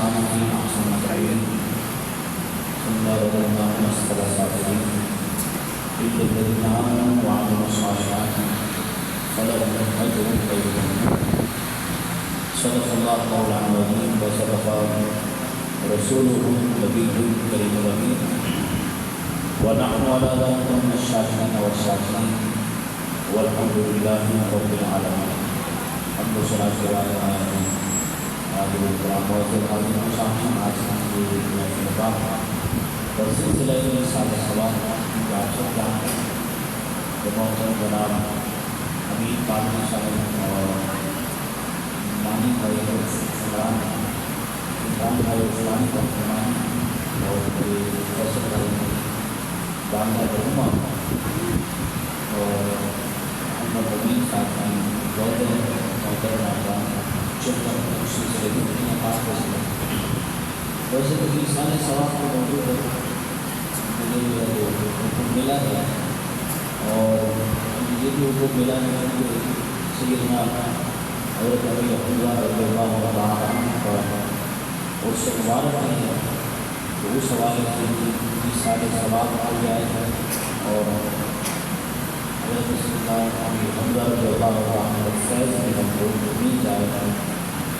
الصالحين أحسن التعليم ثم رددنا أسفل السافلين إلا الذين آمنوا وعملوا الصالحات فلهم أجر غير ممنون. صدق الله مولانا العظيم وصدق رسوله النبي الكريم الأمين ونحن على ذلك من الشاكرين والشاكرين والحمد لله رب العالمين. الحمد لله رب العالمين. حاضر الكرام وحاضرین شامعین، آج ہم محفل پاک اور سلسلہ نصاب الصلاۃ کا چلتا ہے تو محترم جناب حمید قادری صاحب اور مانی بھائی عمران بھائی فلانی کا فرمان اور فیصل بھائی باندھا رحمہ اور محمد امین صاحب کی گودر محترم احترام چکر سلسلے میں پاس کر سکتے. ویسے تو انسانی ثواب کا موضوع ہے، مجھے جو ہے وہ حکم ملا ہے اور یہ بھی حکم ملا ہے کہ سیدنا حضرت ابی عبداللہ رضی اللہ عنہ کا اور سے مبارک نہیں ہے تو اس حوالے سے انسانی ثواب آ جائے گا اور حضرت سیدنا ابی عبداللہ رضی اللہ عنہ کا فیض بھی ہم کو مل جائے گا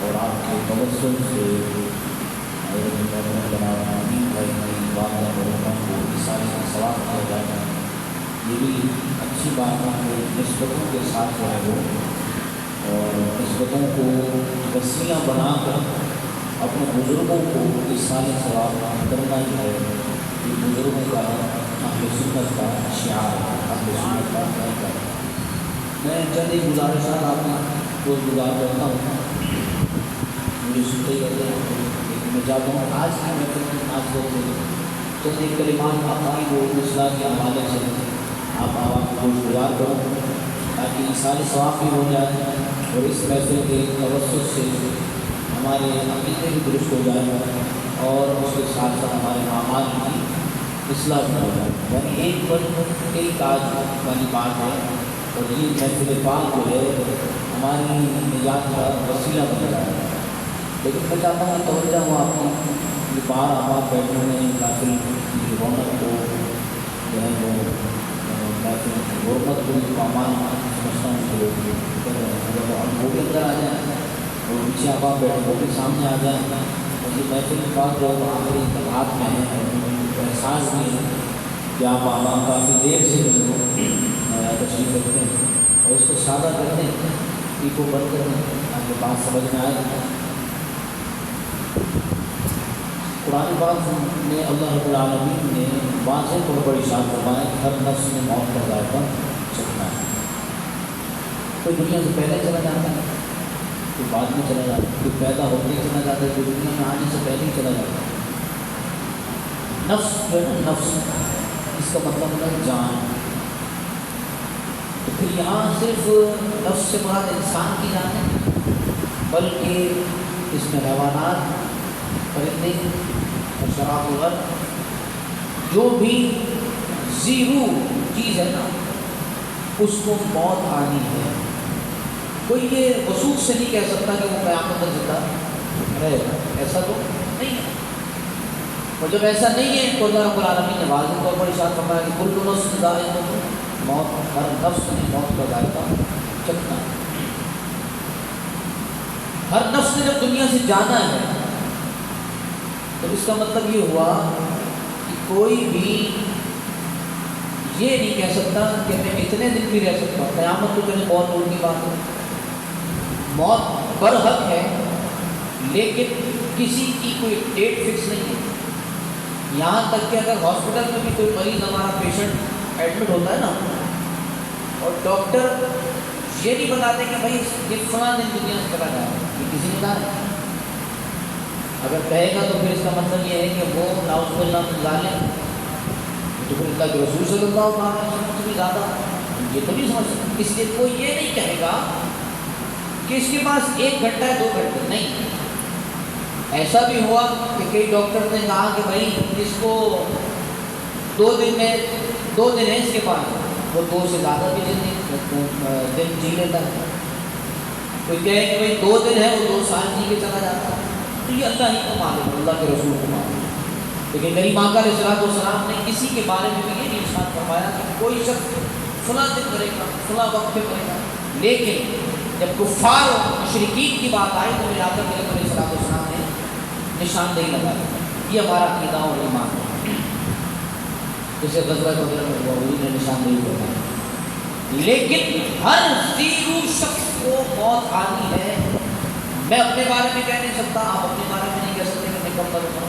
اور آپ کے توسل سے حضرت جناب امین بھائی کی والدہ مرحومہ کو انسانی ثواب کیا جائے گا. یہ بھی اچھی بات ہے کہ نسبتوں کے ساتھ جو ہے وہ اور نسبتوں کو وسیلہ بنا کر اپنے بزرگوں کو انسانی ثواب کرنا ہی ہے. یہ بزرگوں کا اہل سنت کا شعار ہے، اہل سنت کا طریقہ ہے. میں چند ایک گزارشات آپ کو گزار کرتا ہوں، مجھے سنتے ہی رہتے ہیں. میں چاہتا ہوں آج کی محفل آج ہوتے چند ایک کلمات عقائد و اصلاح کے حوالے سے آپ کو گزار کرو تاکہ انسانی ثواب بھی ہو جائے اور اس محفل کے توسط سے ہمارے عقیدے بھی درست ہو جائے اور اس کے ساتھ ساتھ ہمارے اعمال کی اصلاح بھی ہو جائے. یعنی ایک پر کئی کاج والی بات ہے اور یہ محفل پاک جو ہے ہماری نجات کا وسیلہ بن رہا ہے. لیکن میں چاہتا ہوں توجہ ہوں آپ کی باہر آپ بیٹھے ہوئے ہیں محفل کی رونق کو جو ہے وہ محفل غربت کو اعمال سمجھتا ہوں کہ وہ بھی اندر آ جائیں اور پیچھے آپ بیٹھے وہ بھی سامنے آ جائیں اور یہ محفل پاک جو آخری انتخاب میں ہے احساس بھی ہے کہ آپ کافی دیر سے جو ہے تشریف رکھتے ہیں اور اس کو سادہ کرتے ہیں، ٹی کو بند کرتے ہیں تاکہ بات سمجھ میں آئے. قرآن پاک میں اللہ رب العالمین نے واضح طور پر ارشاد فرمایا کہ ہر نفس میں موت کا ذائقہ چکھنا ہے. کوئی دنیا سے پہلے چلا جاتا ہے، کوئی بعد میں چلا جاتا ہے، کوئی پیدا ہوتے ہی چلا جاتا ہے، کوئی دنیا میں آنے سے پہلے ہی چلا جاتا ہے. نفس جو ہے نا، نفس اس کا مطلب ہے جان. تو پھر یہاں صرف نفس سے مراد انسان کی جان ہے بلکہ اس میں حیوانات، پرندے اور شراب الارض جو بھی زیرو چیز ہے نا اس کو موت آنی ہے. کوئی یہ وثوق سے نہیں کہہ سکتا کہ وہ قیامت تک زندہ رہے گا، ایسا تو نہیں ہے. اور جب ایسا نہیں ہے تو اللہ رب العالمین نے واضح طور پر ارشاد فرمایا کہ کل نفس ذائقۃ الموت، ہر نفس نے موت کا ذائقہ چکھنا ہے. ہر نفس نے جب دنیا سے جانا ہے تو اس کا مطلب یہ ہوا کہ کوئی بھی یہ نہیں کہہ سکتا کہ میں اتنے دن بھی رہ سکتا ہوں. قیامت تو چلے بہت دور کی بات ہے، موت برحق ہے لیکن کسی کی کوئی ڈیٹ فکس نہیں ہے. یہاں تک کہ اگر ہاسپٹل میں بھی کوئی مریض ہمارا پیشنٹ ایڈمٹ ہوتا ہے نا اور ڈاکٹر یہ نہیں بتاتے کہ بھائی یہ فلاں دن دنیا سے چلا جائے، یہ کسی نے کہا ہے. اگر کہے گا تو پھر اس کا مطلب یہ ہے کہ وہ نعوذ باللہ من ظالم، تو پھر اللہ کے رسول صلی اللہ علیہ وسلم سے بھی زیادہ یہ تو نہیں سمجھ سکتا. اس لیے کوئی یہ نہیں کہے گا کہ اس کے پاس 1 گھنٹہ ہے 2 گھنٹے نہیں. ایسا بھی ہوا کہ کئی ڈاکٹر نے کہا کہ بھائی اس کو 2 دن ہے اس کے پاس، وہ 2 سے زیادہ بھی دن جی لیتا ہے. کوئی کہے کہ بھائی 2 دن ہے وہ 2 سال جی کے چلا جاتا ہے. تو یہ اللہ ہی کو معلوم ہے، اللہ کے رسول کو معلوم ہے۔ لیکن کریم آقا علیہ السلام نے کسی کے بارے میں بھی یہ نہیں ارشاد فرمایا کہ کوئی شخص فلاں دن کرے گا، فلاں وقت پہ کرے گا، لیکن جب کفار و مشرکین کی بات آئی تو میرے آقا علیہ السلام نے نشاندہی لگا دی، یہ ہمارا عقیدہ اور ایمان ہے۔ جسے غزوہ بدر میں ہوا وہی نے نشاندہی لگائی، لیکن ہر ذی شخص کو موت آنی ہے۔ میں اپنے بارے میں کہہ نہیں سکتا، آپ اپنے بارے میں نہیں کہہ سکتے کہ میں کب مروں گا۔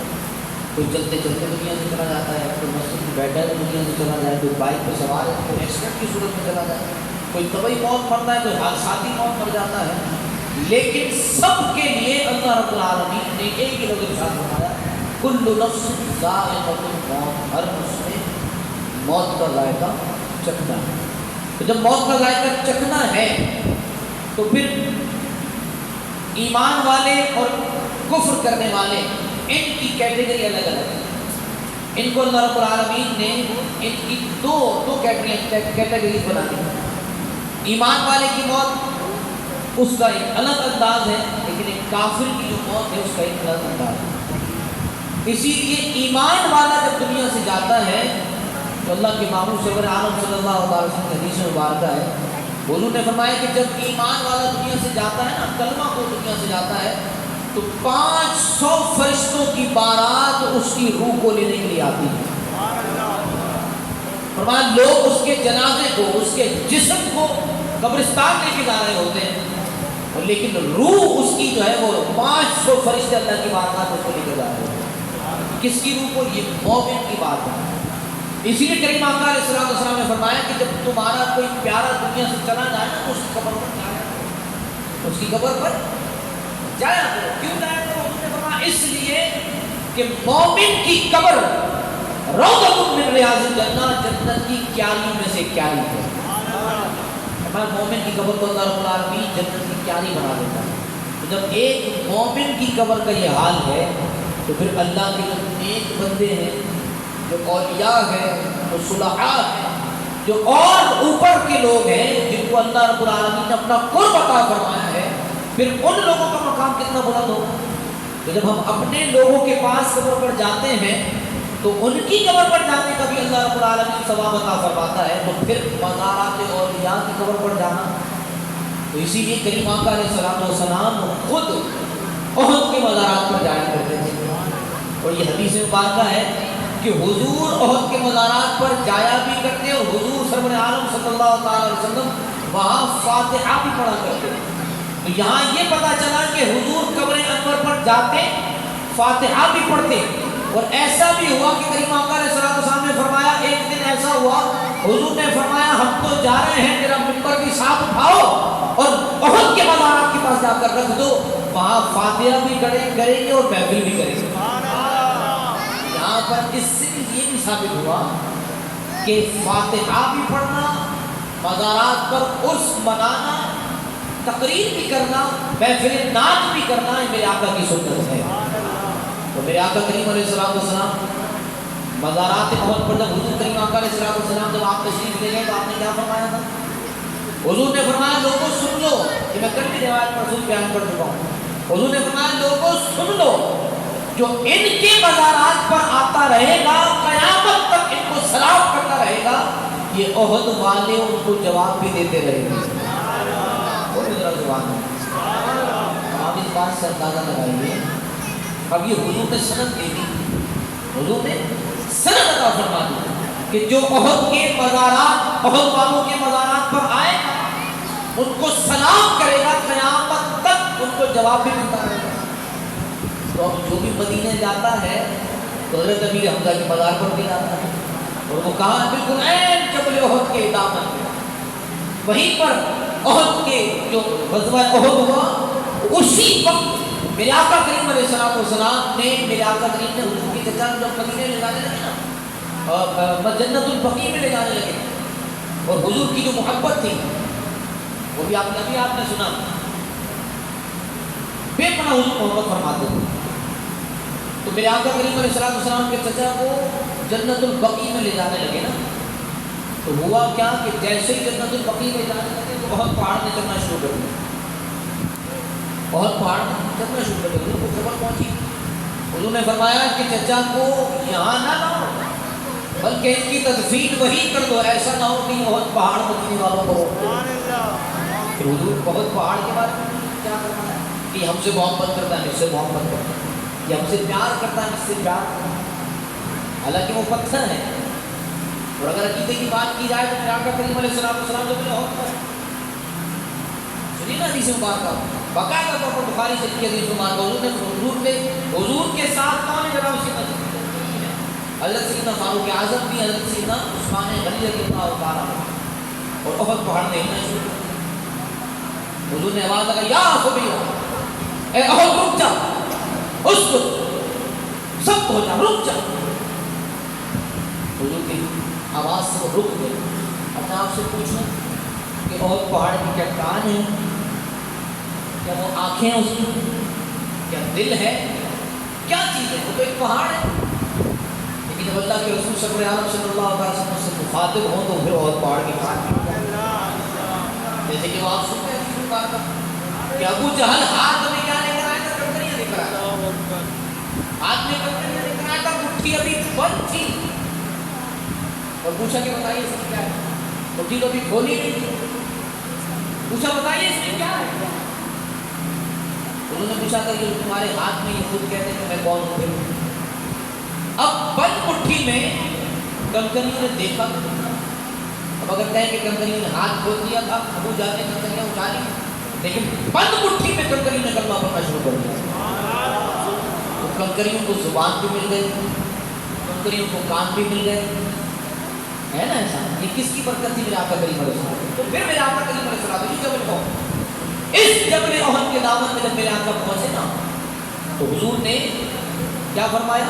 کوئی چلتے چلتے دنیا سے چلا جاتا ہے، کوئی مسجد میں بیٹھا ہے دنیا سے چلا جائے، کوئی بائک پہ سوار ہے کوئی ایکسیڈنٹ کی صورت میں چلا جائے، کوئی طبعی موت مرتا ہے، کوئی حادثاتی موت مر جاتا ہے، لیکن سب کے لیے اللہ رب العالمین نے ایک ہی لفظ ارشاد فرمایا، کل نفس ذائقۃ الموت، ہر نفس نے موت کا ذائقہ چکھنا ہے۔ تو جب موت کا ذائقہ چکھنا ہے تو پھر ایمان والے اور کفر کرنے والے ان کی کیٹیگری الگ الگ ہے۔ ان کو اللہ رب العالمین نے ان کی دو کیٹیگریز بنا دی۔ ایمان والے کی موت اس کا ایک الگ انداز ہے، لیکن ایک کافر کی جو موت ہے اس کا ایک الگ انداز ہے۔ اسی لیے ایمان والا جب دنیا سے جاتا ہے تو اللہ کے محبوب سرور عالم صلی اللہ علیہ وسلم کی حدیث مبارکہ ہے، حضور نے فرمایا کہ جب ایمان والا دنیا سے جاتا ہے نا، کلمہ کو دنیا سے جاتا ہے تو 500 فرشتوں کی بارات اس کی روح کو لینے کے لیے آتی ہے۔ فرمایا لوگ اس کے جنازے کو، اس کے جسم کو قبرستان لے کے جا رہے ہوتے ہیں، لیکن روح اس کی جو ہے وہ 500 فرشتے اللہ کی بارگاہ میں اس کو لے کے جا رہے ہوتے ہیں۔ کس کی روح کو؟ یہ مومن کی بات ہے۔ اسی لیے کریم آقا علیہ السلام نے فرمایا کہ جب تمہارا کوئی پیارا دنیا سے چلا جائے نا تو اس کی قبر پر جایا کرو، اس کی قبر پر جایا کرو۔ کیوں جایا کرو؟ اس نے فرمایا اس لیے کہ مومن کی قبر روضۃ من ریاض الجنہ، جنت کی کیاری میں سے کیاری ہے۔ ہمارے مومن کی قبر کو اللہ رب العالمین جنت کی کیاری بنا دیتا ہے۔ تو جب ایک مومن کی قبر کا یہ حال ہے تو پھر اللہ کے جو نیک بندے ہیں، جو اولیاء ہیں، جو صلحاء ہیں، جو اور اوپر کے لوگ ہیں جن کو اللہ رب العالمین نے اپنا قرب عطا فرمایا ہے، پھر ان لوگوں کا مقام کتنا بلند ہوگا۔ تو جب ہم اپنے لوگوں کے پاس قبر پر جاتے ہیں تو ان کی قبر پر جانے کا بھی اللہ رب العالمین ثواب عطا فرماتا ہے، تو پھر مزارات اولیاء کی قبر پر جانا۔ تو اسی لیے کریم آقا علیہ السلام خود احد کے مزارات پر جایا کرتے تھے، اور یہ حدیث مبارکہ ہے کہ حضور احد کے مزارات پر جایا بھی کرتے اور حضور سرور عالم صلی اللہ تعالی علیہ وسلم وہاں فاتحہ بھی پڑھا کرتے۔ تو یہاں یہ پتہ چلا کہ حضور قبر انور پر جاتے، فاتحہ بھی پڑھتے، اور ایسا بھی ہوا کہ کریم آقا علیہ السلام نے فرمایا، ایک دن ایسا ہوا حضور نے فرمایا ہم تو جا رہے ہیں، میرا ممبر بھی ساتھ اٹھاؤ اور احد کے مزارات کے پاس جا کر رکھ دو، وہاں فاتحہ بھی کریں گے اور محفل بھی کریں گے۔ یہاں پر اس سے یہ بھی ثابت ہوا کہ فاتحہ بھی پڑھنا، مزارات پر عرس منانا، تقریر بھی کرنا، محفل نعت بھی کرنا، یہ میرے آقا کی سنت ہے۔ تو میرے آقا کریم علیہ السلام مزارات احد پر جب حضور کریم آقا علیہ السلام جب آپ تشریف لے گئے تو آپ نے کیا فرمایا تھا؟ حضور نے فرمایا لوگوں سن لو، کہ میں کل کی روایت پر حضور بیان کر چکا ہوں۔ حضور نے فرمایا لوگوں سن لو، جو ان کے مزارات پر آتا رہے گا قیامت تک ان کو سلام کرتا رہے گا، یہ احد والے ان کو جواب بھی دیتے رہیں گے۔ وہ ذرا زبان ہے، آپ اس بات سے اندازہ لگائیے۔ اب یہ حضور نے سند دے دی، حضور نے سند عطا فرما دی کہ جو احد کے مزارات، احد والوں کے مزارات پر آئے ان کو سلام کرے گا، قیامت تک ان کو جواب بھی ملتا رہے گا۔ تو اب جو بھی مدینے جاتا ہے تو حضرت امیر حمزہ کے مزار پر بھی جاتا ہے، اور وہ کہاں بالکل عین جبل احد کے دامن میں، وہیں پر احد کے جو غزوہ احد ہوا اسی وقت میرے آقا کریم علیہ السلام نے، میرے آقا کریم نے حضور کی چچا جب مدینے لے جانے لگے نا، اور جنت البقیع میں لے جانے لگے، اور حضور کی جو محبت تھی وہ بھی آپ نے سنا، بے پناہ حضور محبت فرماتے تھے۔ تو میرے آقا کریم علیہ السلام کے چچا کو جنت البقیع میں لے جانے لگے نا، تو ہوا کیا کہ جیسے ہی جنت البقیع میں جانے لگے تو بہت پہاڑ میں چلنا شروع کر دیا، بہت پہاڑ چلنا شروع کر دیا، ان کو خبر پہنچی حضور نے فرمایا کہ چچا کو یہاں نہ لاؤ بلکہ ان کی تدفین وہی کر دو، ایسا نہ ہو کہ بہت پہاڑ مکنے والوں کو. پھر حضور بہت پہاڑ کے بارے میں کیا کرنا ہے کہ ہم سے محبت کرتا ہے، مجھ سے محبت کرتا ہے، یا ہم سے پیار کرتا ہے، مجھ سے پیار کرتا ہے. حالانکہ وہ پتھر ہے، اور اگر عقیدے کی بات کی جائے تو پھر آقا کریم علیہ السلام جو بہت سنی نا حدیث مبارکہ باقاعدہ طور پر بخاری سے کی حدیث مبارکہ حضور کے ساتھ کون ہے جناب؟ حضرت سیدنا فاروق اعظم بھی، حضرت سیدنا عثمان غنی رضی اللہ تعالیٰ عنہ، اور احد پہاڑ میں ہلنا شروع کر. حضور نے آواز لگا یا خبیرہ، اے احد رک جا، اسکت، سب ہو جا، رک جا. حضور کی آواز سے وہ رک گئے. اپنے آپ سے پوچھنا کہ احد پہاڑ کی کیا کان ہے، کیا وہ آنکھیں ہیں، اس کی کیا دل ہے، کیا چیز ہے؟ وہ تو ایک پہاڑ ہے. لیکن جب اللہ کے رسول صلی اللہ علیہ وسلم سے مخاطب ہوں تو پھر احد پہاڑ کی کان. جیسے کہ وہ آپ سنتے ہیں اس بات کا کہ ابو جہل ہاتھ میں کیا لے کر آیا تھا؟ کنکریاں لے کر آیا تھا. ہاتھ میں کنکریاں لے کر آیا تھا، مٹھی ابھی بند تھی، اور پوچھا کہ بتائیے اس میں کیا ہے؟ مٹھی تو ابھی کھولی نہیں تھی. پوچھا بتائیے اس میں کیا ہے؟ انہوں نے پوچھا تھا کہ تمہارے ہاتھ میں یہ خود کہتے ہیں کہ میں کون ہوں. اب بند مٹھی میں کنکریوں نے دیکھا. اب اگر کہیں کہ کنکریوں نے ہاتھ کھول دیا تھا، ابو جہل نے کنکریاں اٹھا لی، لیکن بند مٹھی میں کنکریوں نے کلمہ پڑھنا شروع کر دیا. تو کنکریوں کو زبان بھی مل گئی، کنکریوں کو کان بھی مل گئے، ہے نا ایسا؟ یہ کس کی برکت تھی؟ میرے آقا کریم علیہ السلام. تو پھر میرے آقا کریم علیہ السلام اس جبل کو، اس جبل احد کے دامن میں جب میرے آقا پہنچے نا تو حضور نے کیا فرمایا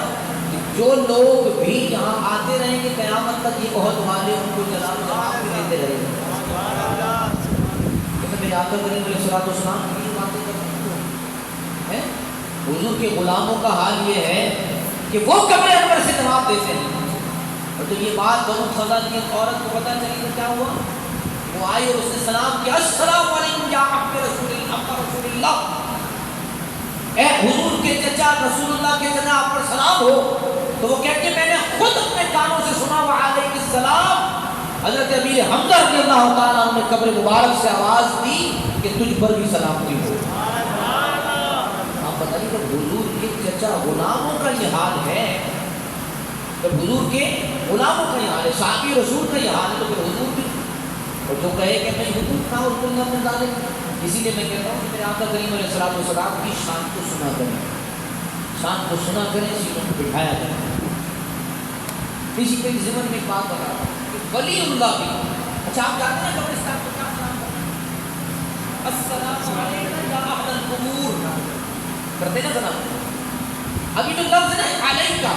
کہ جو لوگ بھی یہاں آتے رہیں گے قیامت تک یہ احد والے ان کو جواب بھی دیتے رہیں گے. میرے آقا کریم علیہ السلام کی باتیں کرتے ہیں. حضور کے غلاموں کا حال یہ ہے کہ وہ قبر انور سے جواب دیتے ہیں. اور تو یہ بات بنو خزرج کی عورت کو پتہ چلی تو کیا ہوا؟ وہ آئی اور اس نے سلام کیا، السلام علیکم یا عم رسول اللہ، اے حضور کے چچا رسول اللہ کے چچا آپ پر سلام ہو. تو وہ کہتے ہیں میں نے خود اپنے کانوں سے سنا وعلیکم السلام. حضرت امیر حمزہ رضی اللہ تعالیٰ عنہ نے قبر مبارک سے آواز دی کہ تجھ پر بھی سلامتی ہو. آپ بتائیے کہ حضور کے چچا غلاموں کا یہ حال ہے، جب حضور کے غلاموں کا یہ حال ہے، صحابی رسول کا یہ حال ہے، تو پھر حضور بھی. اور جو کہے کہ میں حضور تھا اس کو نہ ڈالے. اسی لیے میں کہتا ہوں کہ میرے آقا کریم علیہ السلام کی شان کو سنا کریں، شان کو سنا کریں، سینوں کو بٹھایا کریں. اسی کے ضمن میں ایک بات بتا رہا ہوں کہ ولی اللہ بھی، اچھا آپ جانتے ہیں قبرستان کو کیا سلام کرتے ہیں؟ السلام علیکم یا اہل القبور کرتے نا سلام. ابھی جو لفظ ہے علیکہ،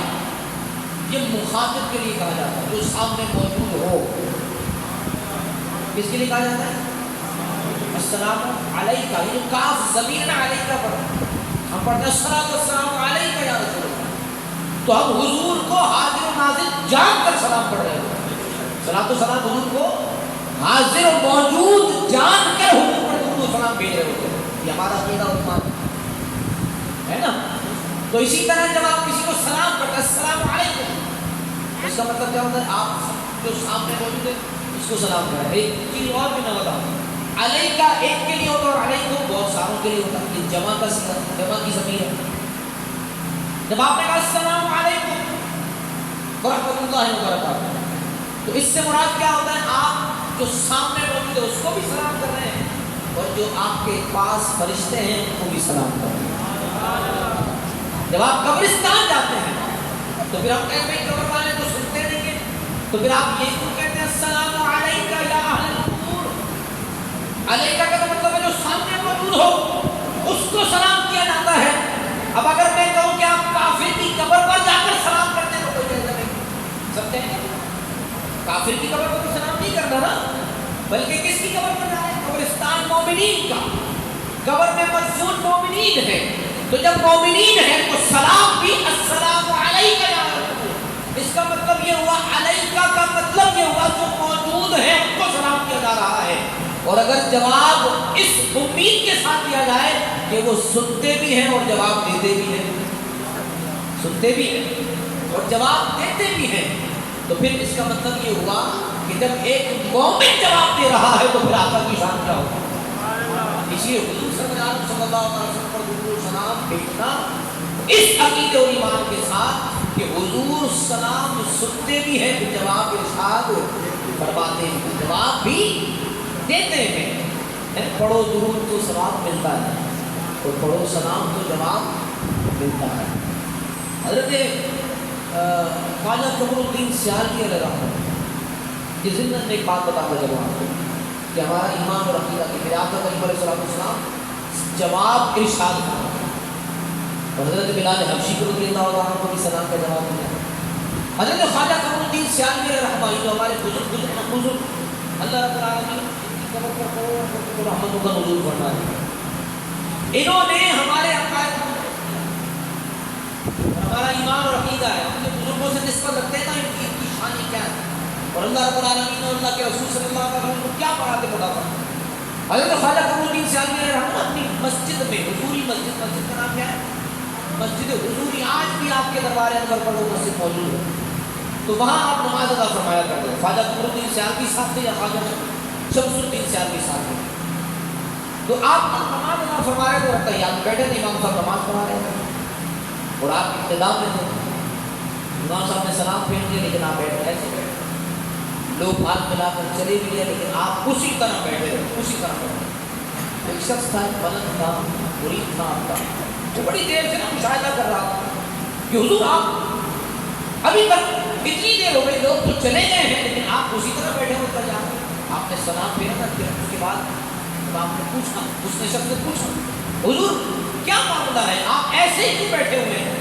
یہ مخاطب کے لیے کہا جاتا ہے جو سامنے موجود ہو. کس کے لیے کہا جاتا ہے؟ السلام علیکہ. یہ کاف ضمیر علیکہ پر ہم پڑھتے ہیں السلام علیکہ یا رسول اللہ. تو ہم حضور کو حاضر و ناظر جان کر سلام پڑھ رہے ہیں. صلاۃ و سلام حضور کو حاضر و موجود جان کر حضور پر درود و سلام بھیج رہے ہوتے ہیں. یہ ہمارا عقیدہ اور ایمان ہے نا. تو اسی طرح جب آپ کسی کو سلام کرتے ہیں السلام علیکم، اس کا مطلب کیا ہوتا ہے؟ آپ جو سامنے موجود ہے اس کو سلام کریں. ایک چیز اور بھی نہ بتاؤں، علیکہ ایک کے لیے ہوتا ہے اور علیکم بہت ساروں کے لیے ہوتا ہے. یہ جمع کی ضمیر ہے. جب آپ نے کہا السلام علیکم ورحمۃ اللہ وبرکاتہ، تو اس سے مراد کیا ہوتا ہے؟ آپ جو سامنے موجود ہے اس کو بھی سلام کر رہے ہیں، اور جو آپ کے پاس فرشتے ہیں ان کو بھی سلام کر رہے ہیں. جب آپ قبرستان جاتے ہیں تو پھر ہم کہتے ہیں قبر والے تو سنتے نہیں ہیں، تو پھر آپ یہ کیوں کہتے ہیں السلام علیکہ یا اہل القبور؟ علیکہ کا مطلب ہے جو سامنے موجود ہو اس کو سلام کیا جاتا ہے. اب اگر میں کہوں کہ آپ کافر کی قبر پر جا کر سلام کرتے ہیں تو کوئی جائزہ نہیں. سمجھتے ہیں؟ کافر کی قبر پر تو سلام نہیں کرنا نا، بلکہ کس کی قبر پر جائے؟ قبرستان مومنین کا، قبر میں مدفون مومنین ہے. تو جب مومنین ہے تو سلام بھی السلام علیکہ یا رسول. اس کا مطلب یہ ہوا، علیکہ کا مطلب یہ ہوا جو موجود ہے ان کو سلام کیا جا رہا ہے. اور اگر جواب اس امید کے ساتھ دیا جائے کہ وہ سنتے بھی ہیں اور جواب دیتے بھی ہیں. سنتے بھی ہیں اور جواب دیتے بھی ہیں، تو پھر اس کا مطلب یہ ہوا کہ جب ایک مومن جواب دے رہا ہے تو پھر آقا کی شان کیا ہوگا؟ اس لیے حضور صلی اللہ علیہ وسلم پر درود و سلام بھیجنا اس عقیدے اور ایمان کے ساتھ کہ حضور سلام سنتے بھی ہیں پھر جواب ارشاد فرماتے ہیں، جواب بھی دیتے ہیں۔ پڑھو درود تو ثواب ملتا ہے اور پڑھو سلام تو جواب ملتا ہے۔ حضرت خواجہ قمر الدین سیالوی علیہ رحمۃ کی ضمن میں ایک بات بتاتا چلوں آپ کو کہ ہمارا ایمان اور عقیدہ کہ پھر آقا کریم علیہ السلام جواب ارشاد کرتا اور حضرت بلال حبشی رضی اللہ عنہ کو بھی سلام کا جواب دیا۔ حضرت خواجہ قمر الدین سیالوی علیہ رحمۃ جو ہمارے بزرگ اللہ رب العالمین کی قبر پر رحمتوں کا نزول فرمائے، انہوں نے ہمارے عقائد ہمارا ایمان اور عقیدہ ہے، ہم جو بزرگوں سے نسبت رکھتے ہیں نا ان کی شان کیا ہے اور اللہ رب العالمین اور اللہ کے رسول صلی اللہ علیہ وسلم کو کیا پڑھاتے پڑھاتے۔ حضرت خواجہ قمر الدین سیالوی علیہ رحمۃ اپنی مسجد میں حضوری مسجد کا نام کیا ہے؟ مسجد حضوری، آج بھی آپ کے دربار انور پر وہ مسجد موجود ہے، تو وہاں آپ نماز ادا فرمایا کرتے ہیں۔ خواجہ قمر الدین سیالوی صاحب تھے یا خواجہ شمس الدین سیالوی صاحب تھے، تو آپ نماز ادا فرما رہے تو تحیات بیٹھے تھے، امام صاحب نماز پڑھا رہے تھے اور آپ ابتدا میں تھے، امام صاحب نے سلام پھیر دیا لیکن آپ بیٹھے ایسے بیٹھے، لوگ ہاتھ ملا کر چلے بھی گئے لیکن آپ اسی طرح بیٹھے رہے، اسی طرح بیٹھے۔ ایک شخص تھا، بلند تھا، مرید تھا آپ کا، وہ بڑی دیر سے مشاہدہ کر رہا تھا کہ حضور آپ ابھی تک اتنی دیر ہو گئی، لوگ تو چلے گئے ہیں لیکن آپ اسی طرح بیٹھے ہوئے تھے۔ آپ نے سلام پھیرا تھا، پھر اس کے بعد جب آپ نے پوچھا، اس نے شخص نے پوچھا حضور کیا معاملہ ہے، آپ ایسے ہی کیوں بیٹھے ہوئے ہیں؟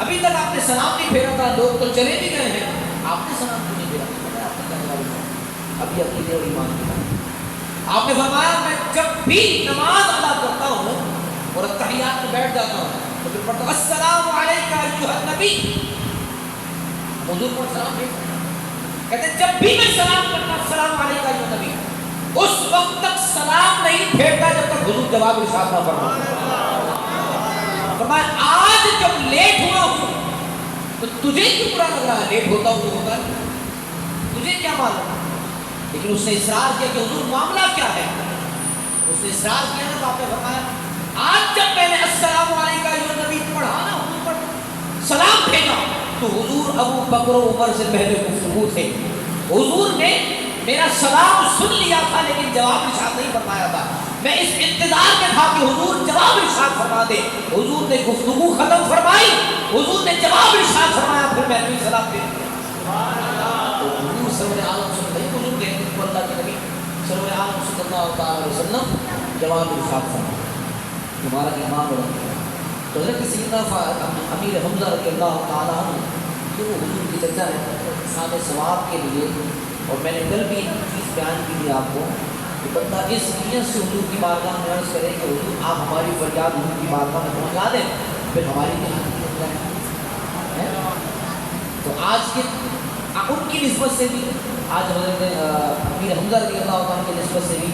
ابھی تک آپ نے سلام نہیں پھیرا تھا، لوگ تو چلے بھی گئے ہیں، آپ نے سلام کیوں نہیں پھیرا؟ آپ نے کہا ابھی عقیدے اور ایمان کی بات۔ آپ نے فرمایا میں جب بھی نماز ادا کرتا ہوں اور تحیات میں بیٹھ جاتا ہوں تو پھر پڑھتا ہوں السلام علیکم ایھا النبی، حضور کو سلام بھیجتا کہتے ہیں جب بھی میں سلام کرتا ہوں السلام علیکم ایھا النبی، اس وقت تک سلام نہیں پھیرتا جب تک حضور جواب ارشاد نہ فرمائے۔ فرمایا آج جب لیٹ ہوا ہوں تو تجھے کیوں برا لگ رہا ہے؟ لیٹ ہوتا ہوں تو ہوتا ہے، تجھے کیا معلوم؟ لیکن اس نے اصرار کیا کہ حضور معاملہ کیا ہے، اس نے اصرار کیا نا، تو آپ نے فرمایا آج جب میں نے السلام علیکم ایھا النبی پڑھا نا، حضور پر سلام بھیجا تو حضور ابو بکر و عمر سے پہلے گفتگو تھے، حضور نے میرا سلام سن لیا تھا لیکن جواب ارشاد نہیں فرمایا تھا، میں اس انتظار میں تھا کہ حضور جواب ارشاد فرما دے، حضور نے گفتگو ختم فرمائی، حضور نے جواب ارشاد فرمایا، پھر میں نے سلام دے دیا۔ تو حضور صلی اللہ علیہ وسلم حضور کہتے ہیں اللہ کے نبی صلی اللہ علیہ وسلم جواب ارشاد فرمایا، ہمارا ایمان اور عقیدہ۔ تو حضرت سیدنا امیر حمزہ رضی اللہ تعالیٰ عنہ کہ وہ حضور کی چرچا ہے حساب ثواب کے لیے، اور میں نے کل بھی ایک چیز بیان کی تھی آپ کو کہ بندہ اس نیت سے حضور کی بارگاہ میں عرض کرے کہ حضور آپ ہماری فریاد حضور کی بارگاہ میں پہنچا دیں، پھر ہماری بھی حقیقت ہے۔ تو آج کے ان کی نسبت سے بھی آج حضرت امیر حمزہ رضی اللہ عنہ کی نسبت سے بھی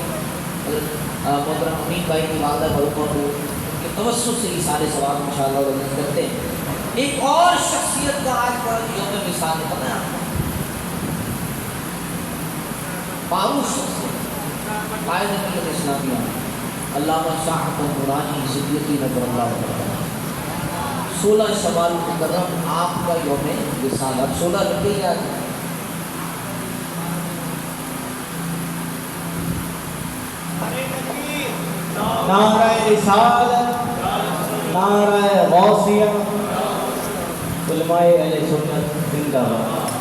محترم امین بھائی کی والدہ مرحومہ کو ان کے توسط سے سارے ثواب انشاءاللہ رضا کرتے ہیں۔ ایک اور شخصیت کا آج پر یوم مثال ہے، پتہ ہے آپ کو؟ معروف شخصیت قائد ملت اسلامیہ علامہ شاہ نورانی صدیقی نظر اللہ تعالیٰ 16 شوال مکرم آپ کا یوم وصال، اب 16 لگے گا۔ نعرہ رسالت، نعرہ غوثیہ، علماء اہل سنت زندہ باد۔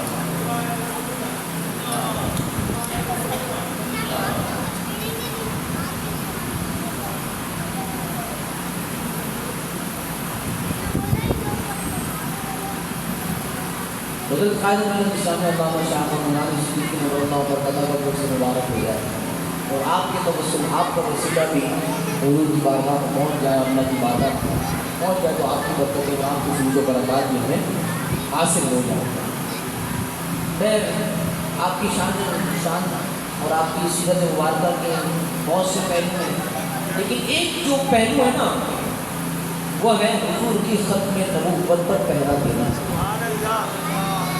حضرت قائد ملت اسلامیہ علامہ شاہ نورانی صدیقی نظر اللہ تعالیٰ کا سے مبارک ہو جائے اور آپ کے توسل، آپ کا وسیلہ بھی حضور کی بارگاہ میں پہنچ جائے، اللہ کی بارگاہ پہنچ جائے تو آپ کی برکتیں اور آپ کی فضل و برکات بھی ہمیں حاصل ہو جائے۔ خیر، آپ کی شان اور آپ کی سیرت مبارکہ کے بہت سے پہلو ہیں، لیکن ایک جو پہلو ہے نا وہ ہے حضور کی ختم نبوت پر پہرا دینا۔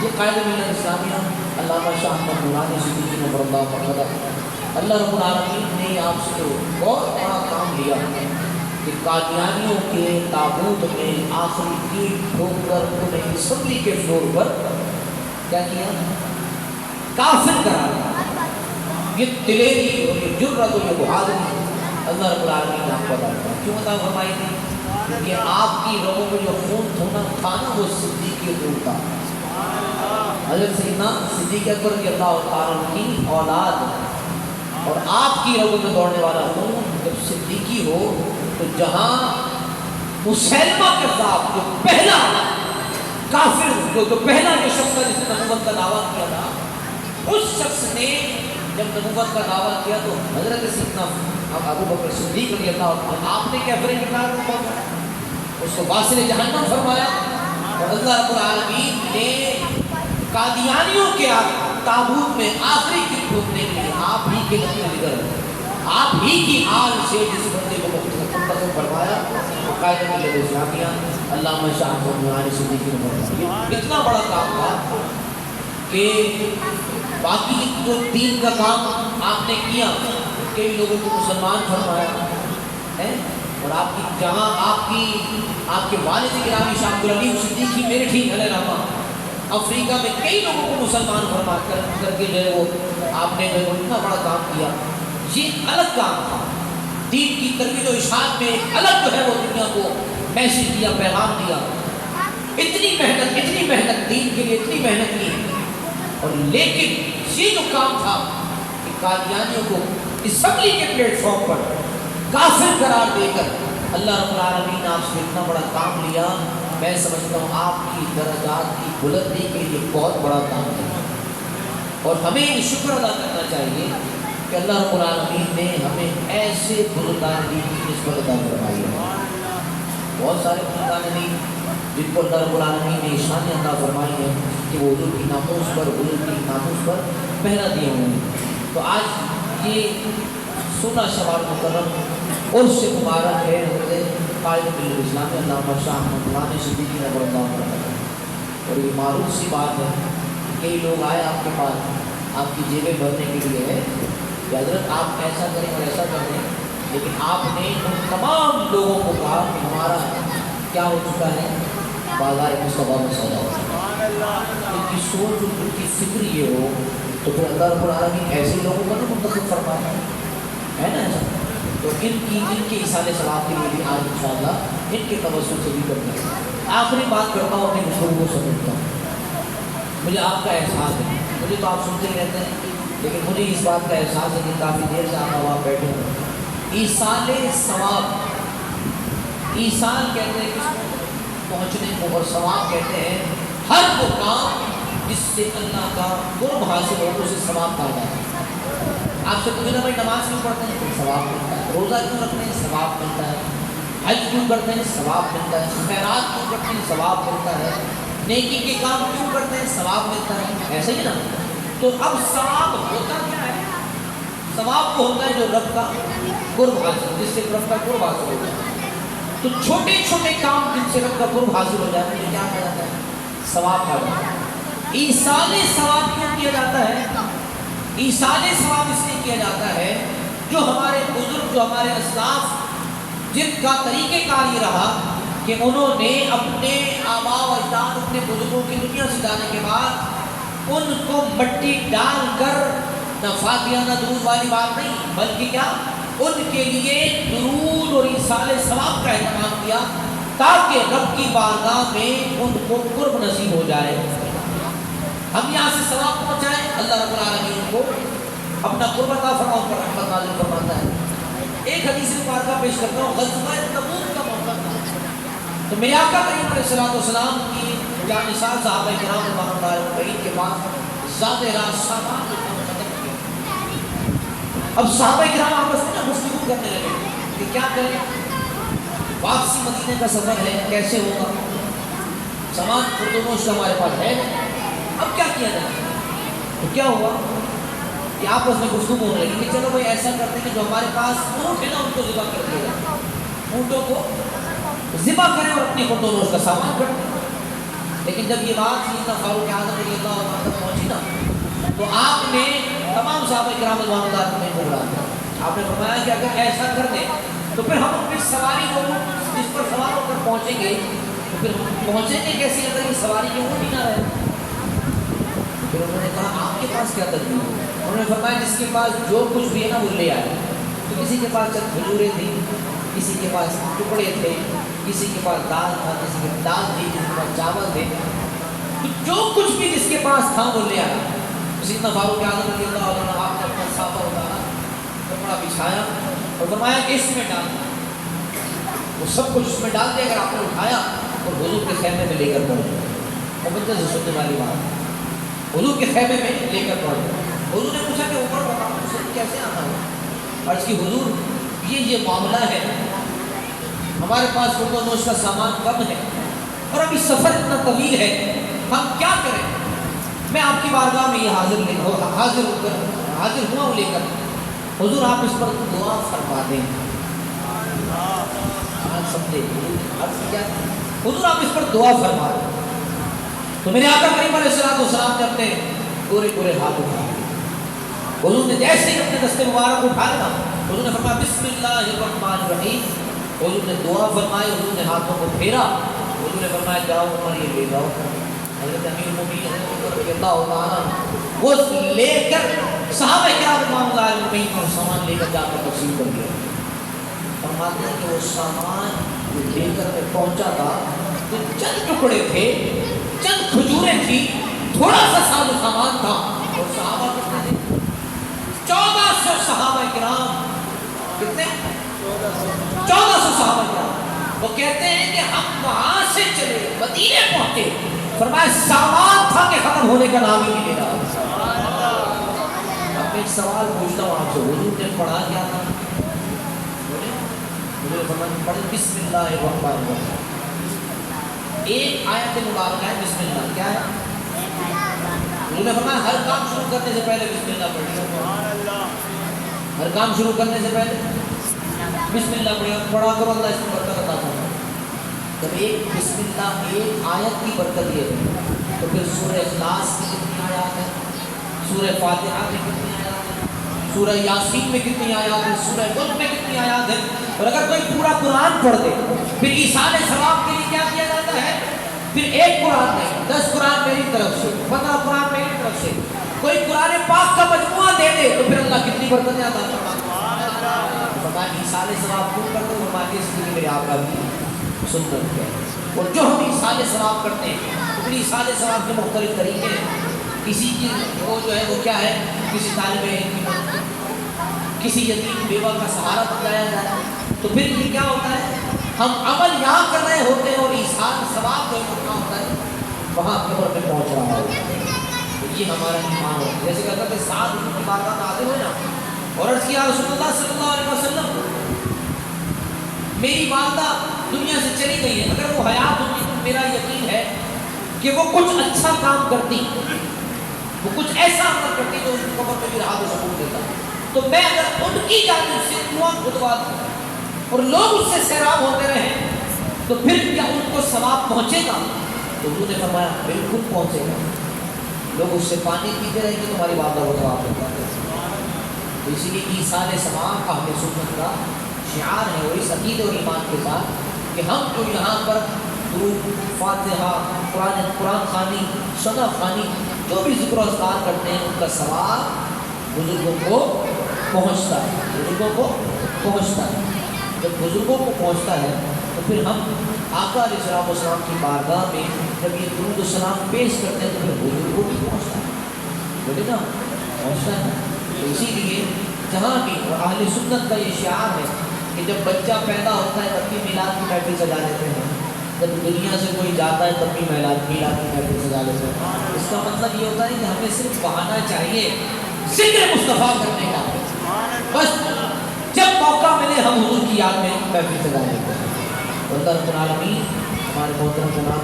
یہ قائد ملت اسلامیہ علامہ شاہ احمد نورانی صدیقی نور اللہ مرحبا، اللہ رب العالمین نے آپ سے بہت بڑا کام لیا کہ قادیانیوں کے تابوت میں آخری کیٹ ٹھوک کر انہیں اسمبلی کے فلور پر کیا کیا؟ کافر قرار۔ یہ دلیری اور یہ جرأت اور یہ بہادری اللہ رب العالمین نے آپ کو عطا فرمائی۔ کیوں عطا فرمائی تھی؟ کہ آپ کی رگوں میں جو خون تھا نا وہ صدیق کے خون تھا۔ حضرت سیدنا صدیق اکبر رضی اللہ تعالیٰ عنہ کی اولاد اور آپ کی رگوں میں دوڑنے والا خون جب صدیقی ہو تو جہاں مسیلمہ کذاب جو پہلا کافر جو پہلا جو شخص تھا جس نے نبوت کا دعویٰ کیا تھا، اس شخص نے جب نبوت کا دعویٰ کیا تو حضرت سیدنا ابو بکر صدیق رضی اللہ عنہ آپ نے کیفر انکار فرمایا، اس کو واصل جہنم فرمایا، اور اللہ رب العالمین نے قادیانیوں کے تابوت میں آخری کی ٹھوکنے کے لیے آپ ہی کے لشکر آپ ہی کی آل سے جس بندے کو منتخب فرمایا، قائد ملت اسلامیہ علامہ شاہ احمد نورانی صدیقی نور۔ اتنا بڑا کام تھا کہ باقی جو دین کا کام آپ نے کیا، کئی لوگوں کو مسلمان فرمایا ہے، اور آپ کی جہاں آپ کے والد گرامی شاہ عبدالعلیم صدیقی میرے ٹھیک علیہ رحمہ افریقہ میں کئی لوگوں کو مسلمان فرما کر کے جو ہے وہ آپ نے اتنا بڑا کام کیا۔ یہ الگ کام تھا، دین کی ترویج و اشاعت میں الگ جو ہے وہ دنیا کو میسج دیا، پیغام دیا۔ اتنی محنت دین کے لیے اتنی محنت کی، اور لیکن یہ جو کام تھا کہ قادیانیوں کو اسمبلی کے پلیٹ فارم پر کافر قرار دے کر اللہ رب العالمین نے آپ سے اتنا بڑا کام لیا، میں سمجھتا ہوں آپ کی درجات کی بلندی کے لیے بہت بڑا کام ہے، اور ہمیں شکر ادا کرنا چاہیے کہ اللہ رب العالمین نے ہمیں ایسے بزرگان دین کی نسبت عطا فرمائی ہے۔ بہت سارے بزرگان دین جن کو اللہ رب العالمین نے شان عطا فرمائی ہے کہ وہ حضور کی ناموس پر پہرا دیے ہوئے ہیں۔ تو آج یہ 16 شوال مکرم اور سے مبارک ہے حضرت قائد ملت اسلامیہ علامہ شاہ احمد نورانی صدیقی نور اللہ مرحبا، اور یہ معروف سی بات ہے، کئی لوگ آئے آپ کے پاس آپ کی جیبیں بھرنے کے لیے ہے کہ حضرت آپ ایسا کریں اور ایسا کریں، لیکن آپ نے ان تمام لوگوں کو کہا کہ ہمارا کیا ہو چکا ہے، بازار مصطفیٰ میں سودا ہو چکا ہے۔ ان کی سوچ ان کی فکر یہ ہو تو پھر اللہ رب العالمین ایسے لوگوں کو نہ منتخب فرمایا ہے نا ایسا۔ تو ان کے اصال ثواب کے لیے بھی آج انشاءاللہ ان کے توسل سے بھی کرنا ہے۔ آخری بات کرتا ہوں، اپنے گفتگو کو سمجھتا ہوں، مجھے آپ کا احساس ہے، مجھے تو آپ سنتے ہی رہتے ہیں، لیکن مجھے اس بات کا احساس ہے کہ کافی دیر سے آپ وہاں بیٹھے ہیں۔ ایصال ثواب، ایصال کہتے ہیں کس کو؟ پہنچنے کو، اور ثواب کہتے ہیں ہر وہ کام جس سے اللہ کا قرب حاصل ہو اسے ثواب کہا جاتا ہے۔ آپ سے پوچھنا بھائی نماز کیوں پڑھتے ہیں؟ ثواب ملتا ہے۔ روزہ کیوں رکھتے ہیں؟ ثواب ملتا ہے۔ حج کیوں کرتے ہیں؟ ثواب ملتا ہے۔ خیرات کیوں کرتے ہیں؟ ثواب ملتا ہے۔ نیکی کے کام کیوں کرتے ہیں؟ ثواب ملتا ہے۔ ایسے ہی نا؟ تو اب ثواب ہوتا کیا ہے؟ ثواب کو ہوتا ہے جو رب کا قرب حاصل، جس سے رب کا قرب حاصل ہوتا ہے۔ تو چھوٹے چھوٹے کام جن سے رب کا قرب حاصل ہو جاتا ہے کیا کہا جاتا ہے؟ ثواب کہا جاتا ہے۔ ایصال ثواب کیوں کیا جاتا ہے؟ ایصال ثواب اس لیے کیا جاتا ہے جو ہمارے بزرگ، جو ہمارے اسلاف، جن کا طریقہ کار یہ رہا کہ انہوں نے اپنے آباء و اجداد، اپنے بزرگوں کی دنیا سے جانے کے بعد ان کو مٹی ڈال کر نہ فاتحہ نہ درود والی بات نہیں، بلکہ کیا ان کے لیے درود اور ایصال ثواب کا اہتمام کیا تاکہ رب کی بارگاہ میں ان کو قرب نصیب ہو جائے۔ ہم یہاں سے ثواب پہنچائیں، اللہ رب العالمین کو اپنا قرب عطا فرما، پر رحمت نازل فرماتا ہے۔ ایک حدیث مبارکہ پیش کرتا ہوں، غزوہ تبوک کا موقع تھا، تو میرے آقا کریم علیہ الصلوۃ والسلام کی جانثال صحابہ کرام رضوان کے بعد ذات راز سامان ختم کیا۔ اب صحابہ کرام آپس میں گفتگو کرنے لگے کہ کیا کریں، واپسی مدینے کا سفر ہے، کیسے ہوگا، سامان پردنوش کا ہمارے پاس ہے، اب کیا کیا جائے؟ تو کیا ہوا کہ آپس میں گفتگو ہونے لگی کہ چلو بھائی ایسا کرتے ہیں کہ جو ہمارے پاس اونٹ ہے نا ان کو ذبح کر دیا جائے، اونٹوں کو ذبح کریں اور اپنی خود و نوش کا سامان کریں. لیکن جب یہ بات سیدنا فاروق اعظم رضی اللہ عنہ تک پہنچی نا تو آپ نے تمام صحابہ کرام رضوان اللہ کو نہیں بلا دیا. آپ نے فرمایا کہ اگر ایسا کر دیں تو پھر ہم اپنی سواری کو جس پر سوار ہو کر پہنچیں گے تو پھر پہنچیں گے کیسے اگر یہ سواری کی وہ بھی نہ رہے. پھر انہوں نے کہا آپ کے پاس کیا تدبیر ہے؟ انہوں نے فرمایا جس کے پاس جو کچھ بھی ہے نا وہ لے آئے. تو کسی کے پاس چند کھجوریں تھیں, کسی کے پاس ٹکڑے تھے, کسی کے پاس دال تھا, کسی کے پاس دال تھی, کسی کے پاس چاول تھے. تو جو کچھ بھی جس کے پاس تھا وہ لے آیا. سیدنا فاروق اعظم رضی اللہ عنہ آپ نے اپنا صافہ اتارا, کپڑا بچھایا اور فرمایا کہ اس میں ڈال دیں. وہ سب کچھ اس میں ڈال دے. اگر آپ نے اٹھایا اور حضور کے خیمے میں لے کر پڑھے. مبتدئ سے سننے والی بات, حضور کے خیمے میں لے کر پڑھے. حضور نے پوچھا کہ اوپر بتاؤ اسے کیسے آنا ہو. عرض کی حضور یہ معاملہ ہے, ہمارے پاس خود و نوش کا سامان کم ہے اور ابھی سفر اتنا طویل ہے, ہم کیا کریں. میں آپ کی بارگاہ میں یہ حاضر ہوا ہوں لے کر. حضور آپ اس پر دعا فرما دیں. سمجھے کیا حضور آپ اس پر دعا فرما دیں. تو میرے آقا کریم علیہ السلام نے اپنے پورے ہاتھ اٹھائے. حضور نے جیسے ہی اپنے دستے مبارک اٹھائے نا, حضور نے فرمایا بسم اللہ الرحمن الرحیم. حضور نے دعا فرمائی, حضور نے ہاتھوں کو پھیرا, حضور نے فرمایا جاؤ عمر یہ لے جاؤ. حضرت امیر المومنین حضرت رضی اللہ تعالیٰ وہ لے کر صحابہ کرام امام العالمین پر سامان لے کر جا کر تقسیم کر دیا. فرماتے ہیں کہ وہ سامان لے کر میں پہنچا تھا تو چند ٹکڑے تھے, چند کھجوریں تھی, تھوڑا سا سامان تھا. اور صحابہ کتنے تھے؟ 1400 صحابہ کرام. کتنے؟ 1400 صحابہ کرام. وہ کہتے ہیں کہ ہم وہاں سے چلے مدینے پہنچے, فرمایا سامان تھا کہ ختم ہونے کا نام ہی نہیں لے رہا. اب ایک سوال پوچھتا ہوں آپ سے, حضور نے پڑھا کیا تھا؟ حضور نے فرمایا پڑھیں بسم اللہ الرحمن الرحیم. ایک آیت مبارکہ ہے بسم اللہ. کیا ہے؟ حضور نے فرمایا ہر کام شروع کرنے سے پہلے بسم اللہ پڑھیے. ہر کام شروع کرنے سے پہلے بسم اللہ پڑھا کرو, اللہ اس میں برکت عطا فرمائے. جب ایک بسم اللہ ایک آیت کی برکت یہ ہے تو پھر سورہ اخلاص کی کتنی آیات ہیں, سورہ فاتحہ میں کتنی آیات ہیں, سورہ یاسین میں کتنی آیات ہیں, سورہ ملک میں کتنی آیات ہیں. اور اگر کوئی پورا قرآن پڑھ دے پھر ایصال ثواب کے لیے کیا کیا جاتا ہے؟ پھر ایک قرآن نہیں, 10 قرآن میری طرف سے, 15 قرآن میری طرف سے. کوئی قرآن پاک کا مجموعہ دے دے تو پھر اللہ کتنی برکتیں عطا فرماتا ہے. فرمایا ایصال ثواب کیوں کرتے ہو؟ فرمایا اس لیے میرے آقا کی سنت ہے. اور جو ہم ایصال ثواب کرتے ہیں تو پھر ایصال ثواب کے مختلف طریقے ہیں. کسی کی وہ جو ہے وہ کیا ہے, کسی طالب علم کی مدد, کسی یتیم بیوہ کا سہارا بتلایا جائے. تو پھر یہ کیا ہوتا ہے, ہم عمل یہاں کر رہے ہوتے ہیں اور ایصال ثواب جو کرنا ہوتا ہے وہاں قبر میں پہنچ رہا ہوتا ہے. یہ ہمارا ایمان ہے. جیسے کہتا کہ 7 دن کی بات آتے ہوئے نا اور عرض کیا رسول اللہ صلی اللہ علیہ وسلم میری والدہ دنیا سے چلی گئی ہے, اگر وہ حیات ہوتی تو میرا یقین ہے کہ وہ کچھ اچھا کام کرتی, وہ کچھ ایسا عمل کرتی جو اس قبر میں بھی راحت و سکون دیتا. تو میں اگر ان کی جانب سے کنواں کھدوا دوں اور لوگ اس سے سیراب ہوتے رہیں تو پھر کیا ان کو ثواب پہنچے گا؟ تو حضور نے فرمایا بالکل پہنچے گا. لوگ اس سے پانی پیتے رہیں گے تمہاری والدہ کو ثواب ہوتا ہے. تو اسی لیے ایصال ثواب اہل سنت کا شعار ہے. اور اس عقیدے اور ایمان کے ساتھ کہ ہم جو یہاں پر درود, فاتحہ, قرآن خوانی, ثنا خوانی, جو بھی ذکر و اذکار کرتے ہیں ان کا ثواب بزرگوں کو پہنچتا ہے. بزرگوں کو پہنچتا ہے. جب بزرگوں کو پہنچتا ہے تو پھر ہم آقا علیہ السلام کی بارگاہ میں جب یہ درود و سلام پیش کرتے ہیں تو پھر بزرگوں کو بھی پہنچتا ہے. بولے نا پہنچتا ہے. تو اسی لیے جہاں بھی اہل سنت کا یہ شعار ہے کہ جب بچہ پیدا ہوتا ہے تب بھی میلاد کی محفل سجا لیتے ہیں, جب دنیا سے کوئی جاتا ہے تب بھی میلاد کی محفل سجا لیتے ہیں. اس کا مطلب یہ ہوتا ہے کہ ہمیں صرف بہانہ چاہیے ذکر مصطفیٰ کرنے کا. بس جب موقع ملے ہم حضور کی یاد میں محفل سجا لیتے ہیں. اللہ رب العالمین ہمارے محترم جناب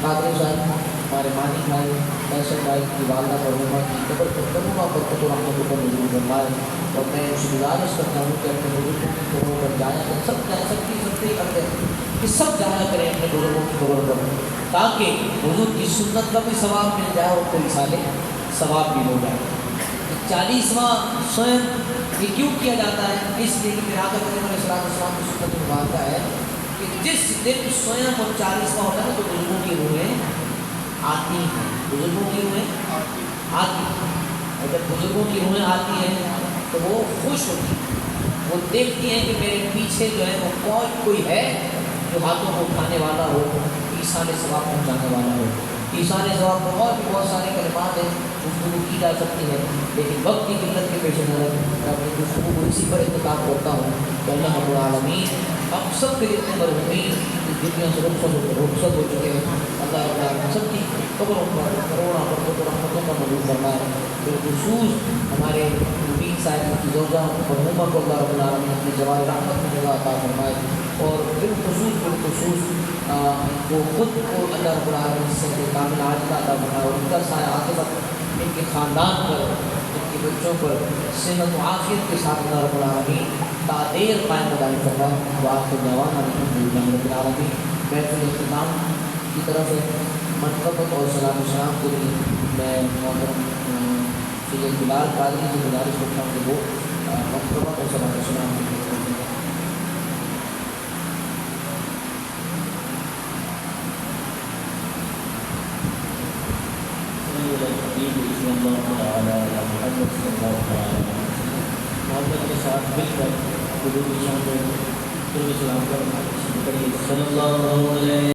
قادری صاحب ہمارے مانی بھائی ایسے بھائی کی والدہ مرحومہ کی قبر پر تمام برکت و رحمت پر نزول فرمائے اور میں اس گزارش کرتا ہوں کہ اپنے بزرگوں کی قبروں پر جایا کریں سب جائیں سب کی سب کرتے ہیں کہ سب جایا کریں اپنے بزرگوں کی قبر پر تاکہ بزرگ کی سنت کا بھی ثواب مل جائے اور کوئی سال ثواب بھی ہو جائے 40واں سوئم یہ کیوں کیا جاتا ہے اس لیے کہ میرا آقا کریم علیہ السلام کی سنت مبارکہ ہے کہ جس دن سوئم اور 40واں ہوتا ہے نا تو بزرگوں کی روحیں آتی ہیں بزرگوں کی روحیں آتی ہیں اور جب بزرگوں کی روحیں آتی ہیں تو وہ خوش ہوتی ہیں وہ دیکھتی ہیں کہ میرے پیچھے جو ہے وہ کوئی ہے جو ہاتھوں کو اٹھانے والا ہو ایسان ثواب پہنچانے والا ہو ایسان ثواب پر اور بھی بہت سارے کلمات ہیں گفتگو کی جا سکتی ہے لیکن وقت کی قلت کے پیش نظر میں اپنی گفتگو کو اسی پر انتخاب کرتا ہوں کہ اللہ رب العالمین ہم سب کے جتنے مرحومین اس دنیا سے رخصت ہو چکے ہیں اللہ رب العالمین سب کی قبروں پر کروڑوں برکت و رحمتوں کا نزول فرمائے بالخصوص ہمارے مبین صاحب کی زوجہ مرحومہ کو اللہ رب العالمین اپنی جوار رحمت میں جگہ عطا فرمائے اور بالخصوص وہ خود کو اللہ رب العالمین سے کامل عاجزہ عطا فرمائے اور ان کا سایہ عاقبت ان کے خاندان پر ان کے بچوں پر صحت و عافیت کے ساتھ اللہ رب العالمین تعدیر قائم دائم فرمائے وآخر دعوانا الحمدللہ رب العالمین محفل اختتام کی طرف منقبت اور سلام و سلام کے لیے میں محترم سید بلال قادری سے گزارش کرتا ہوں کہ وہ منقبت اور سلام و سلام کی محبت کے ساتھ مل کر حضور کی شان میں سلام کر صلی اللہ علیہ